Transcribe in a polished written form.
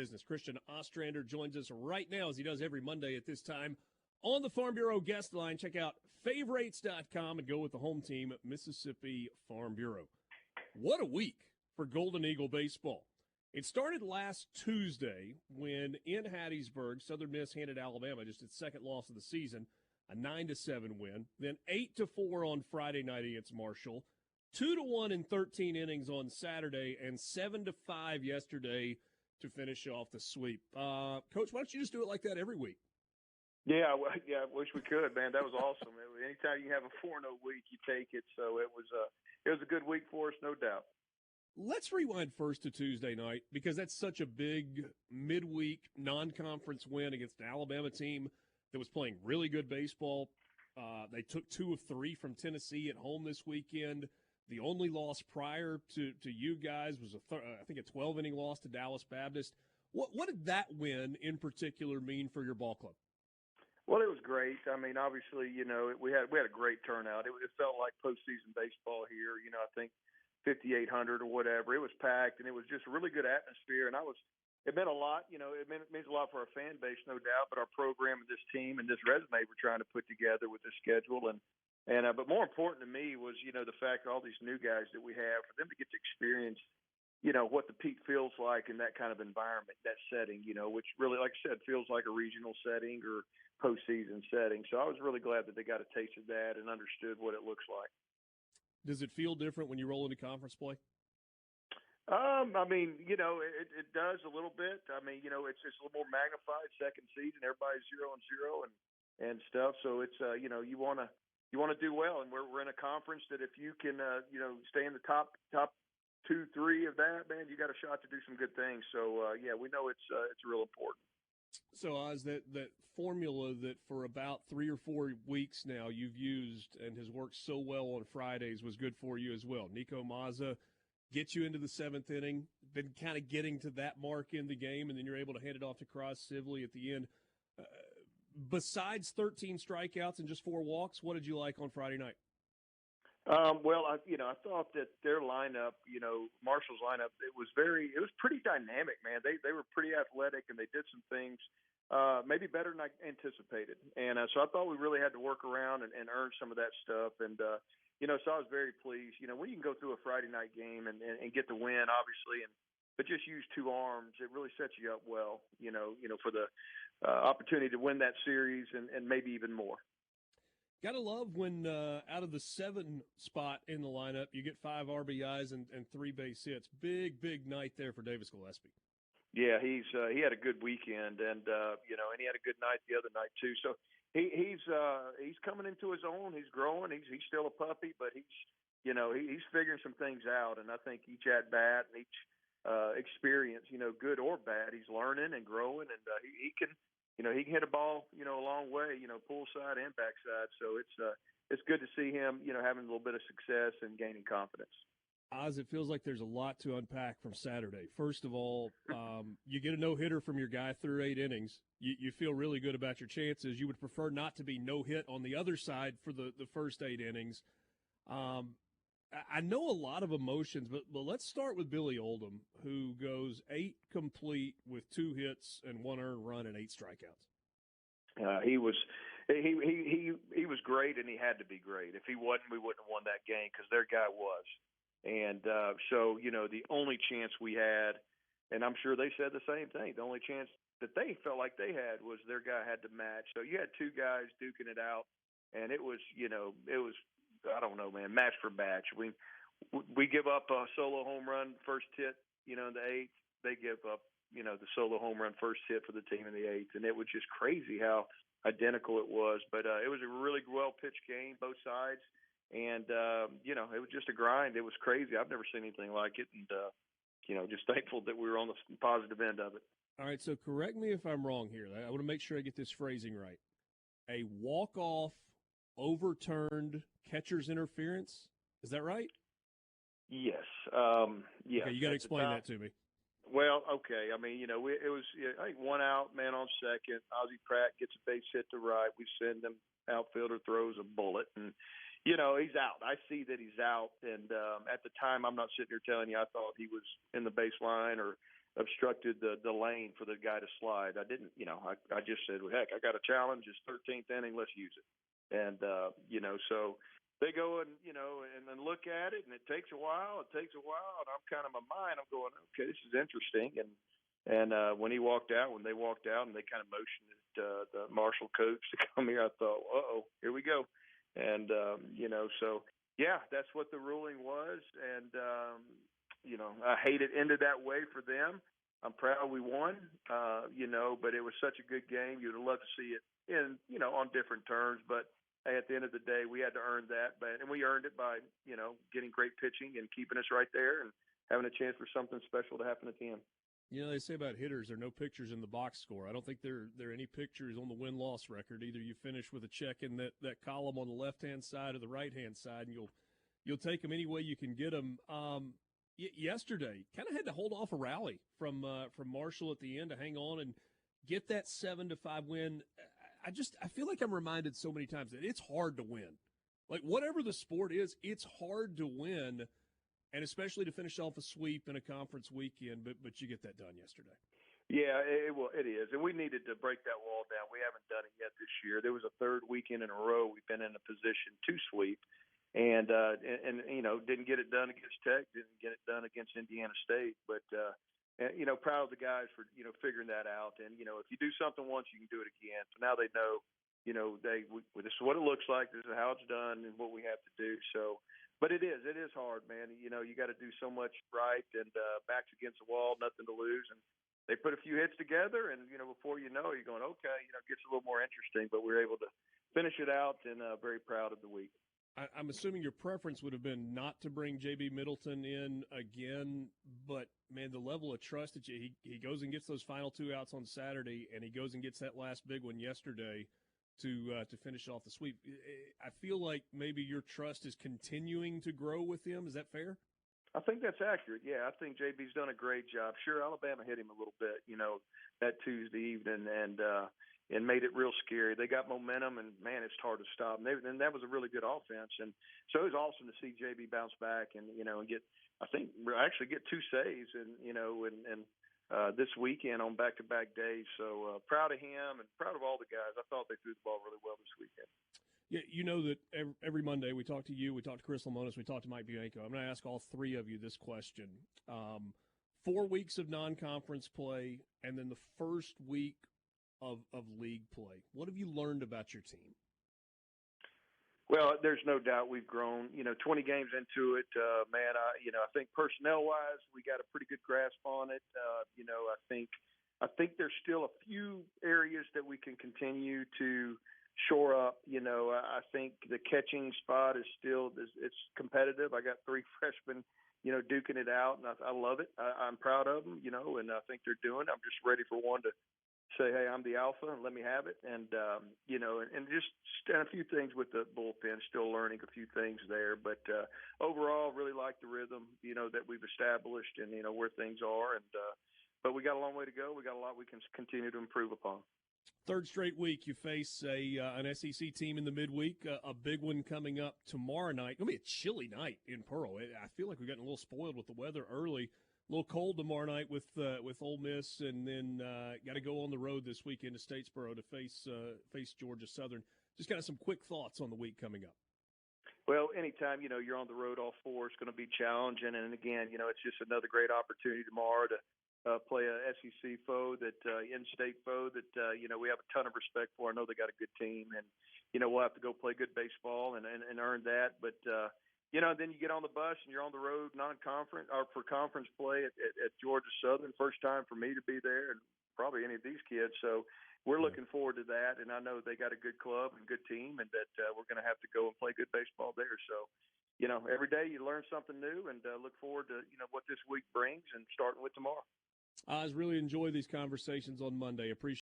Business. Christian Ostrander joins us right now, as he does every Monday at this time, on the Farm Bureau guest line. Check out favorites.com and go with the home team, Mississippi Farm Bureau. What a week for Golden Eagle baseball. It started last Tuesday when in Hattiesburg, Southern Miss handed Alabama just its second loss of the season, a 9-7 win. Then 8-4 on Friday night against Marshall, 2-1 in 13 innings on Saturday, and 7-5 yesterday to finish off the sweep. Coach, why don't you just do it like that every week? Yeah, I wish we could, man. That was awesome. Anytime you have a 4-0 week, you take it. So it was a good week for us, no doubt. Let's rewind first to Tuesday night, because that's such a big midweek non-conference win against an Alabama team that was playing really good baseball. They took 2 of 3 from Tennessee at home this weekend. The only loss prior to you guys was I think a 12-inning loss to Dallas Baptist. What did that win in particular mean for your ball club? Well, it was great. I mean, obviously, we had a great turnout. It felt like postseason baseball here. I think 5,800 or whatever. It was packed, and it was just a really good atmosphere. And it meant a lot. It means a lot for our fan base, no doubt. But our program and this team and this resume we're trying to put together with this schedule but more important to me was, the fact that all these new guys that we have, for them to get to experience, what the peak feels like in that kind of environment, that setting, which really, like I said, feels like a regional setting or postseason setting. So I was really glad that they got a taste of that and understood what it looks like. Does it feel different when you roll into conference play? It does a little bit. I mean, it's just a little more magnified, second season, everybody's 0-0 and stuff. So it's, you want to do well, and we're in a conference that if you can, stay in the top 2-3 of that, man, you got a shot to do some good things. So we know it's real important. So, Oz, that formula that for about 3 or 4 weeks now you've used and has worked so well on Fridays was good for you as well. Nico Mazza gets you into the 7th inning, been kind of getting to that mark in the game, and then you're able to hand it off to Cross Sibley at the end. Besides 13 strikeouts and just 4 walks, what did you like on Friday night? I thought that their lineup, Marshall's lineup, it was pretty dynamic, man. They were pretty athletic, and they did some things maybe better than I anticipated. And so I thought we really had to work around and earn some of that stuff. And, so I was very pleased. When you can go through a Friday night game and get the win, obviously, but just use 2 arms, it really sets you up well, for the opportunity to win that series and maybe even more. Gotta love when out of the 7 spot in the lineup, you get 5 RBIs and 3 base hits. Big night there for Davis Gillespie. Yeah, he had a good weekend, and and he had a good night the other night too. So he's coming into his own. He's growing. He's still a puppy, but he's figuring some things out. And I think each at bat and each experience, good or bad, he's learning and growing, and he can. He can hit a ball, a long way, pull side and backside. So it's good to see him, having a little bit of success and gaining confidence. Oz, it feels like there's a lot to unpack from Saturday. First of all, you get a no-hitter from your guy through 8 innings. You feel really good about your chances. You would prefer not to be no-hit on the other side for the first 8 innings. I know a lot of emotions, but let's start with Billy Oldham, who goes 8 complete with 2 hits and 1 earned run and 8 strikeouts. He was great, and he had to be great. If he wasn't, we wouldn't have won that game because their guy was. And so the only chance we had, and I'm sure they said the same thing, the only chance that they felt like they had was their guy had to match. So you had 2 guys duking it out, and it was I don't know, man, match for match. We give up a solo home run first hit, in the 8th. They give up, the solo home run first hit for the team in the 8th. And it was just crazy how identical it was. But it was a really well-pitched game, both sides. And, it was just a grind. It was crazy. I've never seen anything like it. And, just thankful that we were on the positive end of it. All right, so correct me if I'm wrong here. I want to make sure I get this phrasing right. A walk-off overturned catcher's interference. Is that right? Yes. Yeah. Okay, you got to explain that to me. Well, okay. I mean, it was, I think 1 out, man on second. Ozzie Pratt gets a base hit to right. We send him, outfielder throws a bullet, and, he's out. I see that he's out. And at the time, I'm not sitting here telling you I thought he was in the baseline or obstructed the lane for the guy to slide. I didn't, I just said, well, heck, I got a challenge. It's 13th inning. Let's use it. And, so they go and, and then look at it, and it takes a while. And I'm kind of, my mind, I'm going, okay, this is interesting. And when they walked out, and they kind of motioned the Marshall coach to come here, I thought, here we go. And, so, yeah, that's what the ruling was. And, I hate it ended that way for them. I'm proud we won, but it was such a good game. You'd love to see it in, on different terms. But hey, at the end of the day, we had to earn that. And we earned it by, getting great pitching and keeping us right there and having a chance for something special to happen at the end. They say about hitters, there are no pictures in the box score. I don't think there are any pictures on the win-loss record. Either you finish with a check in that column on the left-hand side or the right-hand side, and you'll take them any way you can get them. Yesterday, kind of had to hold off a rally from Marshall at the end to hang on and get that 7-5 win. I feel like I'm reminded so many times that it's hard to win. Like, whatever the sport is, it's hard to win. And especially to finish off a sweep in a conference weekend, but you get that done yesterday. Yeah, it is. And we needed to break that wall down. We haven't done it yet this year. There was a third weekend in a row we've been in a position to sweep. And didn't get it done against Tech, didn't get it done against Indiana State. But, proud of the guys for, figuring that out. And, if you do something once, you can do it again. So now they know, this is what it looks like. This is how it's done and what we have to do. So, but it is hard, man. You got to do so much right, and backs against the wall, nothing to lose. And they put a few hits together, and, before you know, you're going, okay, it gets a little more interesting. But we were able to finish it out, and very proud of the week. I'm assuming your preference would have been not to bring J.B. Middleton in again, but, man, the level of trust that he goes and gets those final 2 outs on Saturday, and he goes and gets that last big one yesterday to finish off the sweep. I feel like maybe your trust is continuing to grow with him. Is that fair? I think that's accurate. Yeah, I think JB's done a great job. Sure, Alabama hit him a little bit, that Tuesday evening, and made it real scary. They got momentum, and man, it's hard to stop. And that was a really good offense, and so it was awesome to see JB bounce back and get 2 saves, and this weekend on back-to-back days. So proud of him and proud of all the guys. I thought they threw the ball really well this weekend. Yeah, that every Monday we talk to you, we talk to Chris Lamonis, we talk to Mike Bianco. I'm going to ask all three of you this question. 4 weeks of non-conference play and then the first week of league play. What have you learned about your team? Well, there's no doubt we've grown. 20 games into it, man. I think personnel-wise, we got a pretty good grasp on it. I think there's still a few areas that we can continue to shore up. I think the catching spot is still it's competitive. I got 3 freshmen, duking it out, and I love it. I'm proud of them, and I think they're doing it. I'm just ready for one to say, hey, I'm the alpha and let me have it. And, and just a few things with the bullpen, still learning a few things there. But overall, really like the rhythm, that we've established and, where things are. And but we got a long way to go. We got a lot we can continue to improve upon. Third straight week, you face an SEC team in the midweek, a big one coming up tomorrow night. It'll be a chilly night in Pearl. I feel like we're getting a little spoiled with the weather early. A little cold tomorrow night with Ole Miss, and then got to go on the road this weekend to Statesboro to face Georgia Southern. Just kind of some quick thoughts on the week coming up. Well, anytime you're on the road all four, it's going to be challenging, and again, it's just another great opportunity tomorrow to play a SEC foe in-state foe that we have a ton of respect for. I know they got a good team, and we'll have to go play good baseball and earn that, but. Then you get on the bus and you're on the road non-conference or for conference play at Georgia Southern. First time for me to be there and probably any of these kids. So we're looking forward to that. And I know they got a good club and good team and that we're going to have to go and play good baseball there. So, every day you learn something new and look forward to, what this week brings and starting with tomorrow. I really enjoy these conversations on Monday. Appreciate